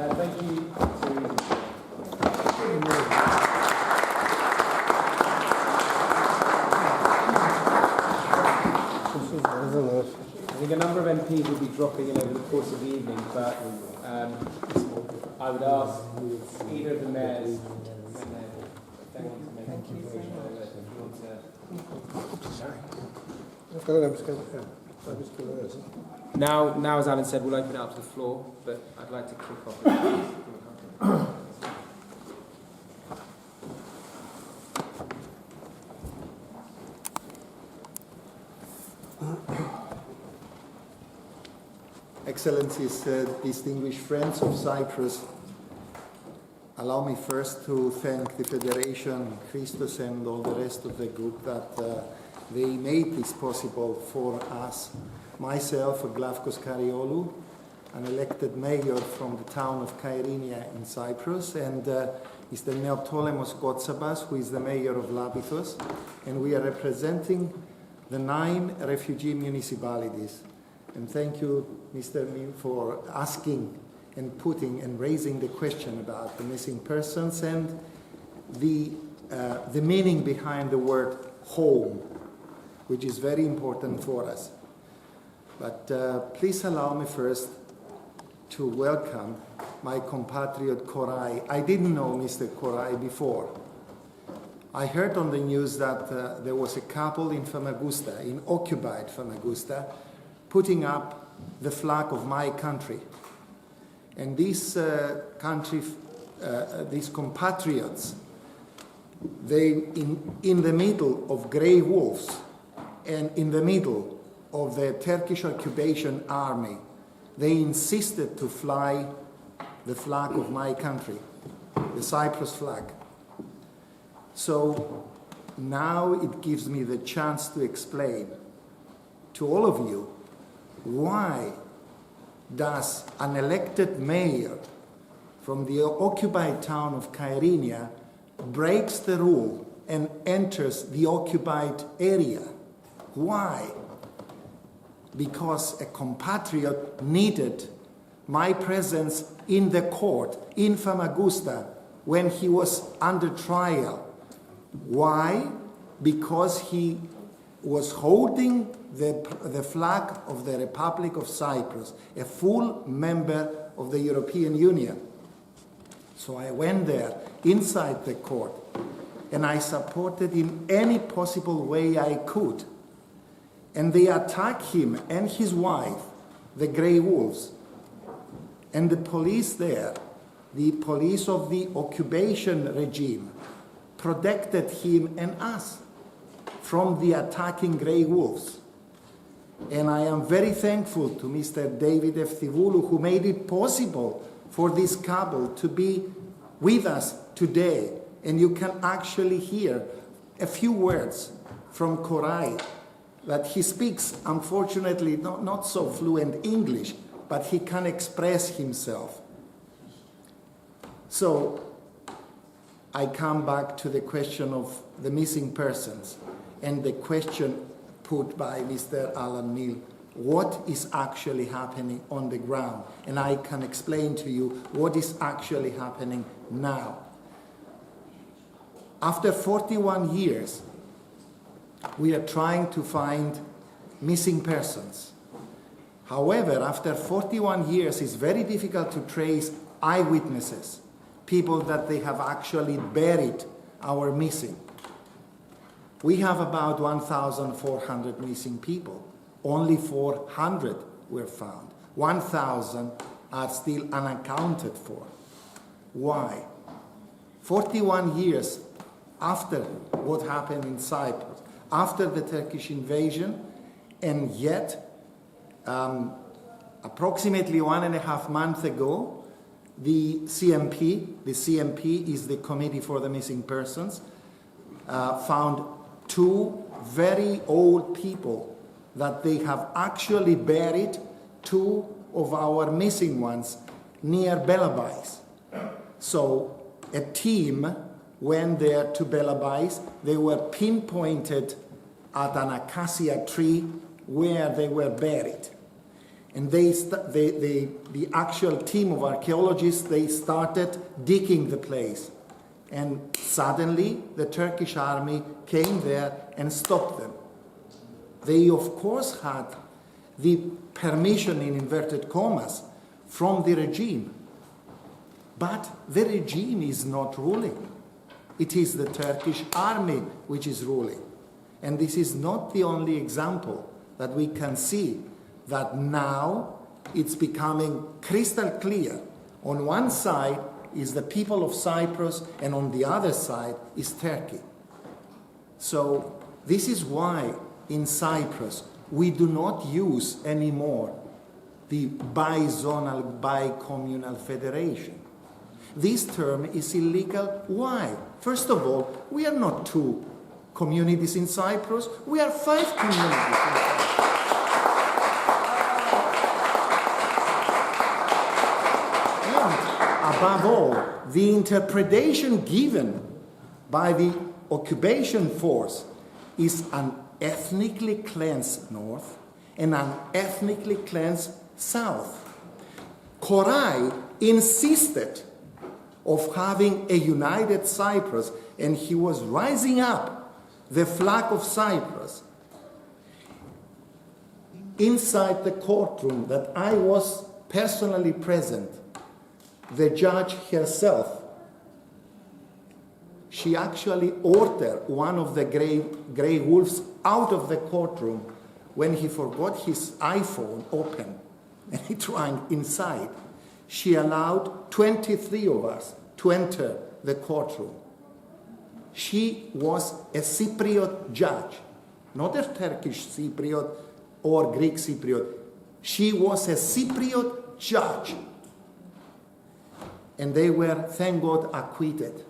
Thank you to... I think a number of MPs will be dropping in over the course of the evening, but I would ask either of the mayors Now, as Alan said, we'll open it up to the floor, but I'd like to kick off. Excellencies, distinguished friends of Cyprus, allow me first to thank the Federation, Christos and all the rest of the group that they made this possible for us. Myself, Glafkos Kariolou, an elected mayor from the town of Kyrenia in Cyprus, and Mr. Neoptolemus Kotsabas, who is the mayor of Lapithos, and we are representing the 9 refugee municipalities. And thank you, Mr. Min, for asking and putting and raising the question about the missing persons and the meaning behind the word home, which is very important for us. But please allow me first to welcome my compatriot Koray. I didn't know Mr. Koray before. I heard on the news that there was a couple in Famagusta, in occupied Famagusta, putting up the flag of my country. And these these compatriots, they, in the middle of grey wolves and in the middle of the Turkish occupation army, they insisted to fly the flag of my country, the Cyprus flag. So now it gives me the chance to explain to all of you why does an elected mayor from the occupied town of Kyrenia breaks the rule and enters the occupied area. Why? Because a compatriot needed my presence in the court in Famagusta when he was under trial. Why? Because he was holding the flag of the Republic of Cyprus, a full member of the European Union. So I went there inside the court and I supported in any possible way I could. And they attacked him and his wife, the grey wolves. And the police there, the police of the occupation regime, protected him and us from the attacking grey wolves. And I am very thankful to Mr. David Eftivoulou, who made it possible for this couple to be with us today. And you can actually hear a few words from Koray, that he speaks, unfortunately, not so fluent English, but he can express himself. So I come back to the question of the missing persons and the question put by Mr. Alan Neil. What is actually happening on the ground? And I can explain to you what is actually happening now. After 41 years, we are trying to find missing persons. However, after 41 years, it's very difficult to trace eyewitnesses, people that they have actually buried our missing. We have about 1,400 missing people. Only 400 were found. 1,000 are still unaccounted for. Why? 41 years after what happened in Cyprus, after the Turkish invasion, and yet approximately 1.5 months ago, the CMP is the Committee for the Missing Persons, found 2 very old people that they have actually buried 2 of our missing ones near Belabais. So a team went there to Belabais. They were pinpointed at an acacia tree where they were buried. And the actual team of archaeologists, they started digging the place. And suddenly the Turkish army came there and stopped them. They, of course, had the permission, in inverted commas, from the regime. But the regime is not ruling. It is the Turkish army which is ruling. And this is not the only example that we can see, that now it's becoming crystal clear. On one side is the people of Cyprus, and on the other side is Turkey. So this is why in Cyprus we do not use anymore the Bi-Zonal Bi-Communal Federation. This term is illegal. Why? First of all, we are not 2 communities in Cyprus, we are 5 communities in Cyprus. And above all, the interpretation given by the occupation force is an ethnically cleansed north and an ethnically cleansed south. Koray insisted of having a united Cyprus, and he was rising up the flag of Cyprus. Inside the courtroom that I was personally present, the judge herself, she actually ordered one of the grey wolves out of the courtroom when he forgot his iPhone open and he tried inside. She allowed 23 of us to enter the courtroom. She was a Cypriot judge, not a Turkish Cypriot or Greek Cypriot. She was a Cypriot judge. And they were, thank God, acquitted.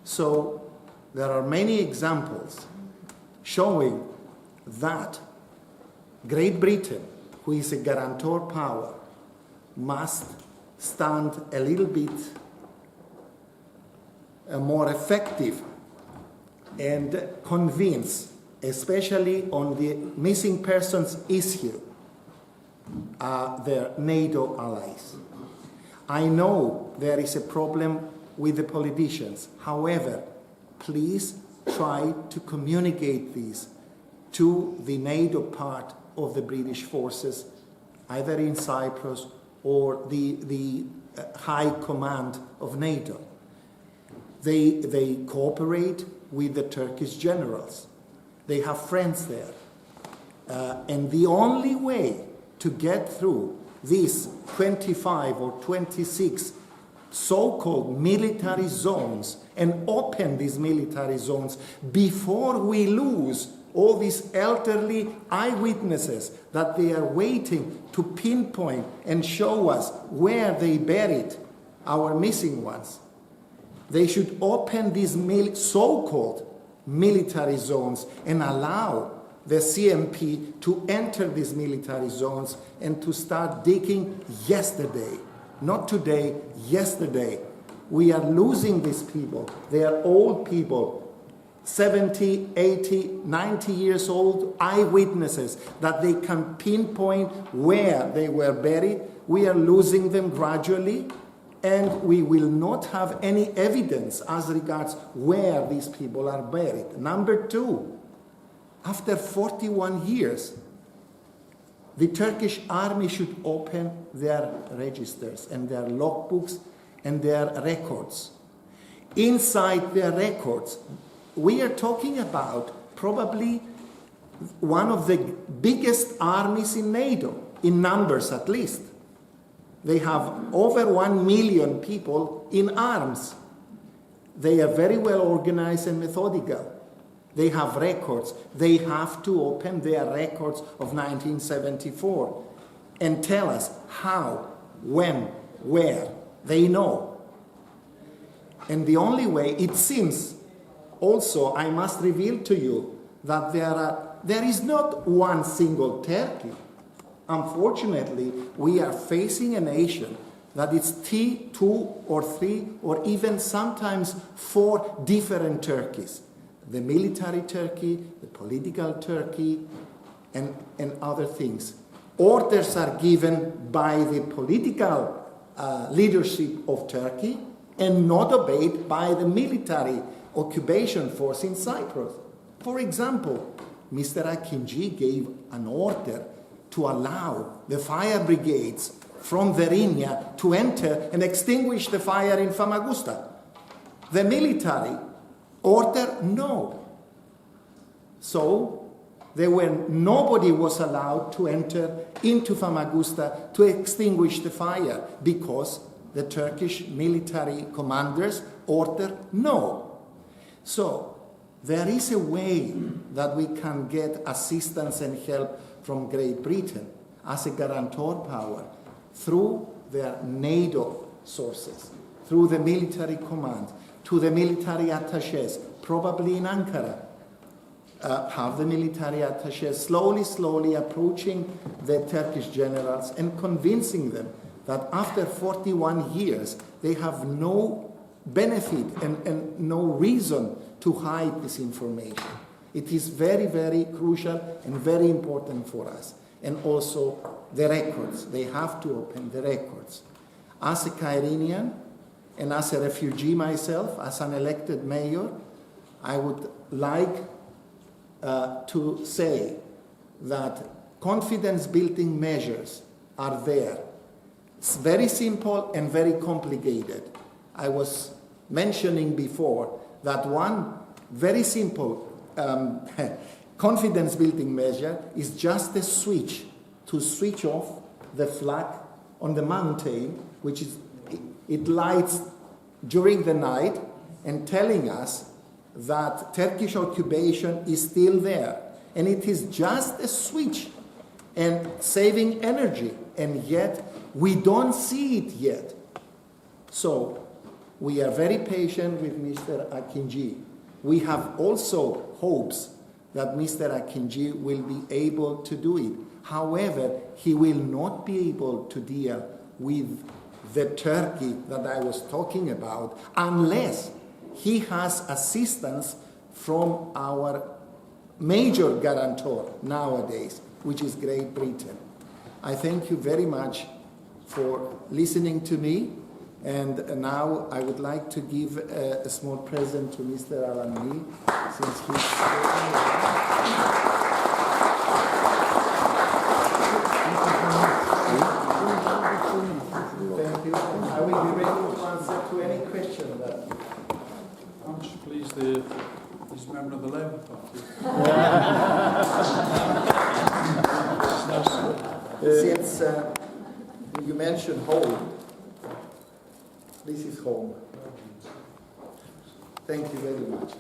So there are many examples showing that Great Britain, who is a guarantor power, must stand a little bit more effective and convince, especially on the missing persons issue, their NATO allies. I know there is a problem with the politicians. However, please try to communicate this to the NATO part of the British forces, either in Cyprus or the high command of NATO. They cooperate with the Turkish generals. They have friends there. And the only way to get through these 25 or 26 so-called military zones and open these military zones before we lose all these elderly eyewitnesses that they are waiting to pinpoint and show us where they buried our missing ones. They should open these so-called military zones and allow the CMP to enter these military zones and to start digging yesterday. Not today, yesterday. We are losing these people. They are old people, 70, 80, 90 years old, eyewitnesses that they can pinpoint where they were buried. We are losing them gradually, and we will not have any evidence as regards where these people are buried. Number 2, after 41 years, the Turkish army should open their registers and their logbooks and their records. Inside their records, we are talking about probably one of the biggest armies in NATO, in numbers at least. They have over 1 million people in arms. They are very well organized and methodical. They have records. They have to open their records of 1974 and tell us how, when, where. They know. And the only way, it seems, also, I must reveal to you that there is not one single Turkey. Unfortunately, we are facing a nation that is 2 or 3 or even sometimes 4 different Turkeys. The military Turkey, the political Turkey, and other things. orders are given by the political leadership of Turkey and not obeyed by the military occupation force in Cyprus. For example, Mr. Akinci gave an order to allow the fire brigades from Kyrenia to enter and extinguish the fire in Famagusta. The military ordered no. So nobody was allowed to enter into Famagusta to extinguish the fire because the Turkish military commanders ordered no. So there is a way that we can get assistance and help from Great Britain as a guarantor power through their NATO sources, through the military command, to the military attachés, probably in Ankara. Have the military attachés slowly approaching the Turkish generals and convincing them that after 41 years they have no benefit and no reason to hide this information. It is very, very crucial and very important for us. And also the records. They have to open the records. As a Kyrenian and as a refugee myself, as an elected mayor, I would like to say that confidence-building measures are there. It's very simple and very complicated. I was mentioning before that one very simple confidence-building measure is just a switch to switch off the flag on the mountain, which is, it lights during the night and telling us that Turkish occupation is still there. And it is just a switch and saving energy, and yet we don't see it yet. So we are very patient with Mr. Akinci. We have also hopes that Mr. Akinci will be able to do it. However, he will not be able to deal with the Turkey that I was talking about unless he has assistance from our major guarantor nowadays, which is Great Britain. I thank you very much for listening to me, and now I would like to give a small present to Mr. Alanli, since he's Thank you. I will be ready to answer to any question that. Much pleased this member of the Labour Party. Since you mentioned home, this is home. Thank you very much.